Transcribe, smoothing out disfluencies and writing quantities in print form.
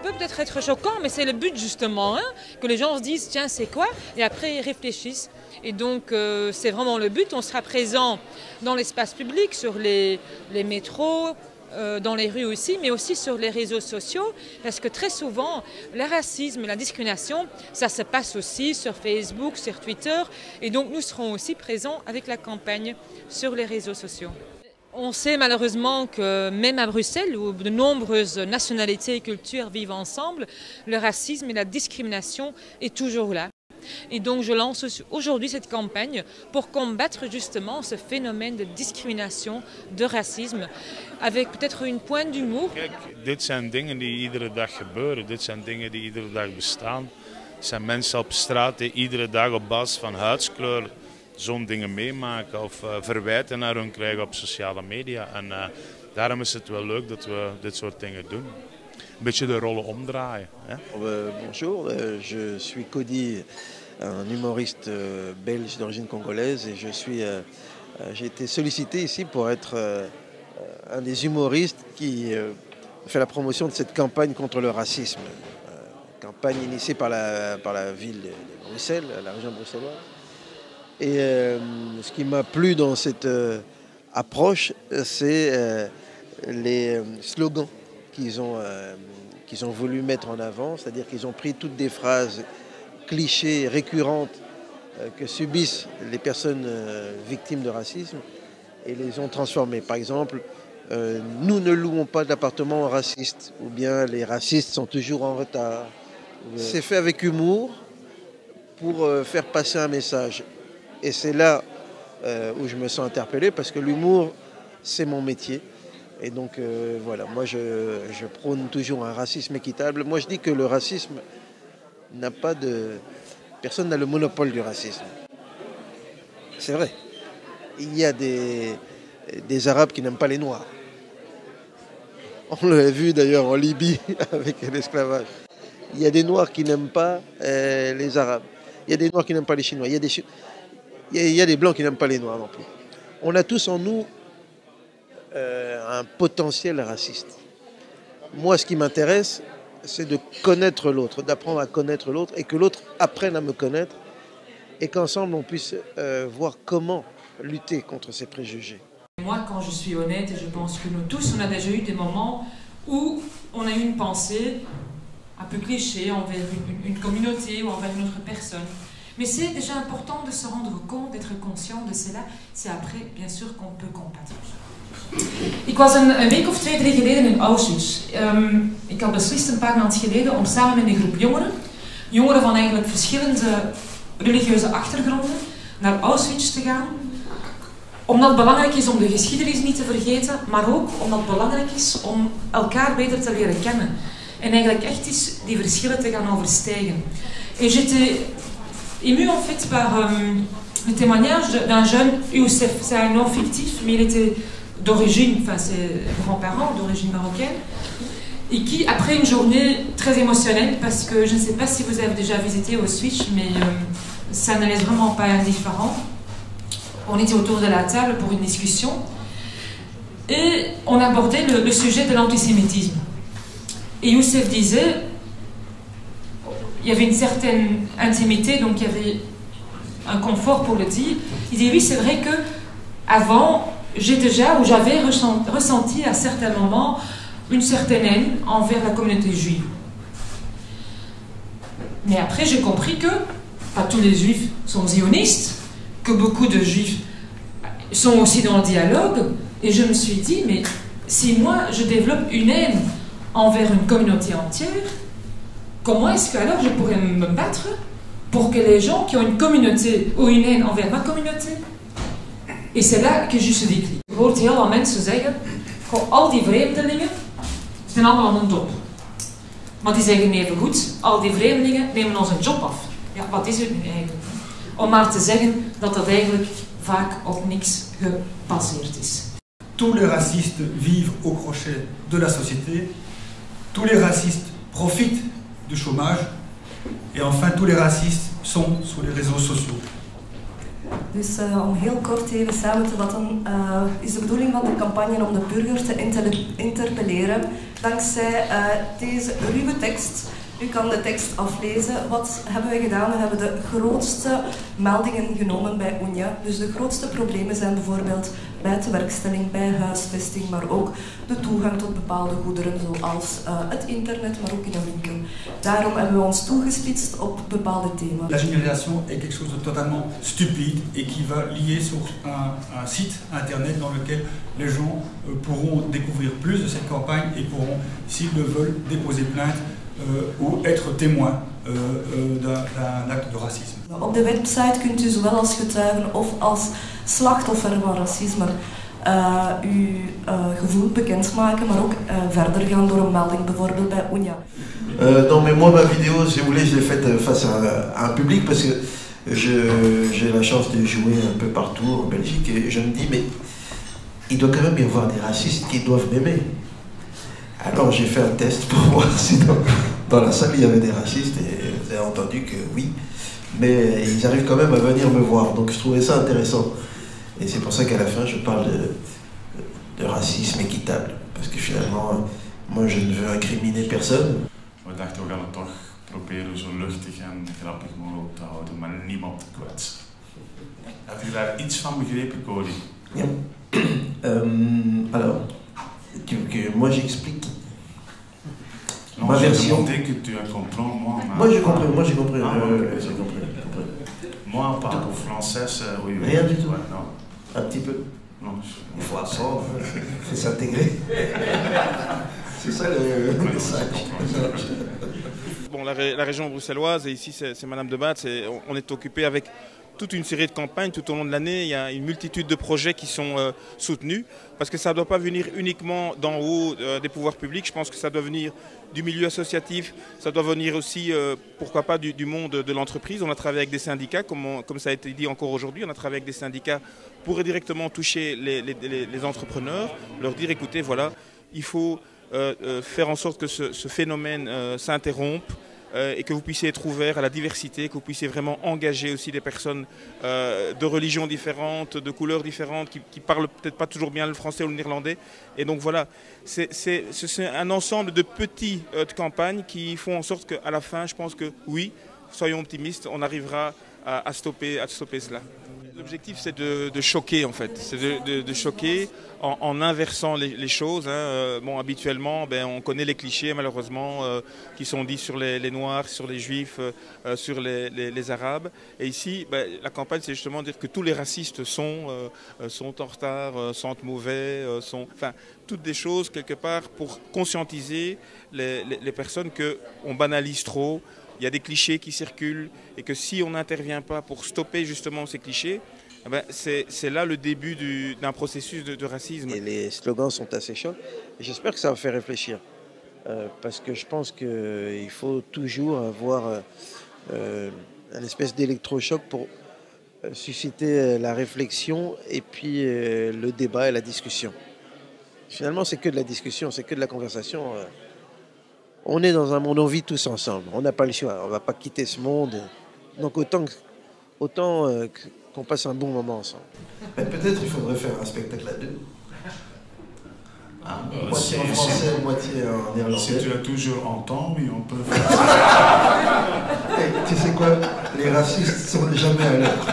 peut peut-être être choquant, mais c'est le but justement, hein, que les gens se disent tiens c'est quoi, et après ils réfléchissent. Et donc c'est vraiment le but, on sera présent dans l'espace public, sur les métros, dans les rues aussi, mais aussi sur les réseaux sociaux, parce que très souvent, le racisme, la discrimination, ça se passe aussi sur Facebook, sur Twitter, et donc nous serons aussi présents avec la campagne sur les réseaux sociaux. On sait malheureusement que même à Bruxelles, où de nombreuses nationalités et cultures vivent ensemble, le racisme et la discrimination est toujours là. Et donc je lance aujourd'hui cette campagne pour combattre justement ce phénomène de discrimination, de racisme, avec peut-être une pointe d'humour. Kijk, dit zijn dingen die iedere dag gebeuren, dit zijn dingen die iedere dag bestaan. Het zijn mensen op straat die iedere dag op basis van huidskleur zo'n dingen meemaken of verwijten naar hun krijgen op sociale media. En daarom is het wel leuk dat we dit soort dingen doen. Een beetje de rollen omdraaien. Hè? Bonjour, je suis Cody, un humoriste belge d'origine congolaise et j'ai été sollicité ici pour être un des humoristes qui fait la promotion de cette campagne contre le racisme. Campagne initiée par la ville de Bruxelles, la région bruxelloise. Et ce qui m'a plu dans cette approche, c'est les slogans qu'ils ont voulu mettre en avant, c'est-à-dire qu'ils ont pris toutes des phrases clichés, récurrentes que subissent les personnes victimes de racisme et les ont transformées. Par exemple, nous ne louons pas d'appartements racistes, ou bien les racistes sont toujours en retard. C'est fait avec humour pour faire passer un message. Et c'est là où je me sens interpellé, parce que l'humour, c'est mon métier. Et donc voilà, moi je prône toujours un racisme équitable. Moi je dis que le racisme n'a pas de... Personne n'a le monopole du racisme. C'est vrai. Il y a des Arabes qui n'aiment pas les Noirs. On l'a vu d'ailleurs en Libye avec l'esclavage. Il y a des Noirs qui n'aiment pas les Arabes. Il y a des Noirs qui n'aiment pas les Chinois. Il y a des Blancs qui n'aiment pas les Noirs non plus. On a tous en nous un potentiel raciste. Moi, ce qui m'intéresse, c'est de connaître l'autre, d'apprendre à connaître l'autre et que l'autre apprenne à me connaître et qu'ensemble on puisse voir comment lutter contre ces préjugés. Moi, quand je suis honnête, et je pense que nous tous, on a déjà eu des moments où on a eu une pensée un peu cliché envers une communauté ou envers une autre personne. Mais c'est déjà important de se rendre compte, d'être conscient de cela. C'est après, bien sûr, qu'on peut combattre. Ik was een week of 2, 3 geleden in Auschwitz. Ik had beslist een paar maanden geleden om samen met een groep jongeren van eigenlijk verschillende religieuze achtergronden, naar Auschwitz te gaan. Omdat het belangrijk is om de geschiedenis niet te vergeten, maar ook omdat het belangrijk is om elkaar beter te leren kennen. En eigenlijk echt eens die verschillen te gaan overstijgen. Et j'étais émue en fait par le témoignage d'un jeune Youssef. C'est un nom fictif, mais il était d'origine, enfin ses grands-parents d'origine marocaine, et qui, après une journée très émotionnelle, parce que je ne sais pas si vous avez déjà visité Auschwitz, mais ça ne laisse vraiment pas indifférent. On était autour de la table pour une discussion, et on abordait le sujet de l'antisémitisme. Et Youssef disait, il y avait une certaine intimité, donc il y avait un confort pour le dire. Il dit oui, c'est vrai que avant, j'avais ressenti à certains moments une certaine haine envers la communauté juive. Mais après, j'ai compris que pas tous les juifs sont zionistes, que beaucoup de juifs sont aussi dans le dialogue, et je me suis dit, mais si moi je développe une haine envers une communauté entière, comment est-ce que alors je pourrais me battre pour que les gens qui ont une communauté ou une haine envers ma communauté? Et c'est là que je ce déclic. Je hoor heel wat mensen zeggen, al die vreemdelingen zijn allemaal een dop. Maar die zeggen even goed, al die vreemdelingen nemen ons een job af. Ja, wat is het nu eigenlijk? Om maar te zeggen dat dat eigenlijk vaak op niks gebaseerd is. Tous les racistes vivent au crochet de la société. Tous les racistes profitent du chômage. Et enfin, tous les racistes sont sur les réseaux sociaux. Dus om heel kort even samen te vatten, is de bedoeling van de campagne om de burgers te interpelleren dankzij deze ruwe tekst. U kan de tekst aflezen. Wat hebben we gedaan? We hebben de grootste meldingen genomen bij Unia. Dus de grootste problemen zijn bijvoorbeeld bij tewerkstelling, bij huisvesting, maar ook de toegang tot bepaalde goederen zoals het internet, maar ook in een winkel. Daarom hebben we ons toegespitst op bepaalde thema's. La généralisation est quelque chose de totalement stupide et qui va lier sur un site internet dans lequel les gens pourront découvrir plus de cette campagne et pourront, s'ils le veulent, déposer plainte ou être témoin d'un acte de racisme. Op de website kunt u zowel als getuige of als slachtoffer van racisme uw gevoel bekendmaken, maar ook verder gaan door een melding, bijvoorbeeld bij Unia. Non mais moi ma vidéo, si vous voulez, je l'ai faite face à un public parce que j'ai la chance de jouer un peu partout en Belgique et je me dis mais il doit quand même y avoir des racistes qui doivent m'aimer. Alors j'ai fait un test pour voir si dans la salle il y avait des racistes et vous avez entendu que oui, mais ils arrivent quand même à venir me voir, donc je trouvais ça intéressant. Et c'est pour ça qu'à la fin je parle de racisme équitable, parce que finalement moi je ne veux incriminer personne. We dachten we gaan het toch proberen zo luchtig en grappig mogelijk te houden, maar niemand te kwetsen. Heb je daar iets van begrepen, Cody? Ja. Alors, moi j'explique ma version. Dès que tu as compris, Moi j'ai compris. Ah, okay. J'ai compris. Moi, en parle français, oui. Rien du tout. Ouais, non. Un petit peu. Non, Il faut apprendre, il faut s'intégrer. C'est ça le message. Bon, la région bruxelloise, et ici c'est Madame de Baat, on est occupé avec toute une série de campagnes tout au long de l'année. Il y a une multitude de projets qui sont soutenus, parce que ça ne doit pas venir uniquement d'en haut des pouvoirs publics. Je pense que ça doit venir du milieu associatif, ça doit venir aussi, pourquoi pas, du monde de l'entreprise. On a travaillé avec des syndicats, comme ça a été dit encore aujourd'hui, on a travaillé avec des syndicats pour directement toucher les entrepreneurs, leur dire écoutez, voilà, il faut faire en sorte que ce phénomène s'interrompe, et que vous puissiez être ouvert à la diversité, que vous puissiez vraiment engager aussi des personnes de religions différentes, de couleurs différentes, qui parlent peut-être pas toujours bien le français ou le néerlandais. Et donc voilà, c'est un ensemble de petites campagnes qui font en sorte qu'à la fin, je pense que oui, soyons optimistes, on arrivera à stopper cela. L'objectif, c'est de choquer, en fait. C'est de choquer en inversant les choses. Hein. Bon, habituellement, on connaît les clichés, malheureusement, qui sont dits sur les Noirs, sur les Juifs, sur les Arabes. Et ici, la campagne, c'est justement dire que tous les racistes sont en retard, sentent mauvais, enfin, toutes des choses, quelque part, pour conscientiser les personnes qu'on banalise trop. Il y a des clichés qui circulent et que si on n'intervient pas pour stopper justement ces clichés, c'est là le début d'un processus de racisme. Et les slogans sont assez chauds et j'espère que ça va faire réfléchir parce que je pense qu'il faut toujours avoir un espèce d'électrochoc pour susciter la réflexion et puis le débat et la discussion. Finalement, c'est que de la discussion, c'est que de la conversation. On est dans un monde, on vit tous ensemble, on n'a pas le choix, on ne va pas quitter ce monde. Donc autant qu'on passe un bon moment ensemble. Peut-être il faudrait faire un spectacle à deux. Moitié en français, moitié en néerlandais. Si tu as toujours en temps, oui, on peut faire ça. Tu sais quoi, les racistes sont jamais à l'heure.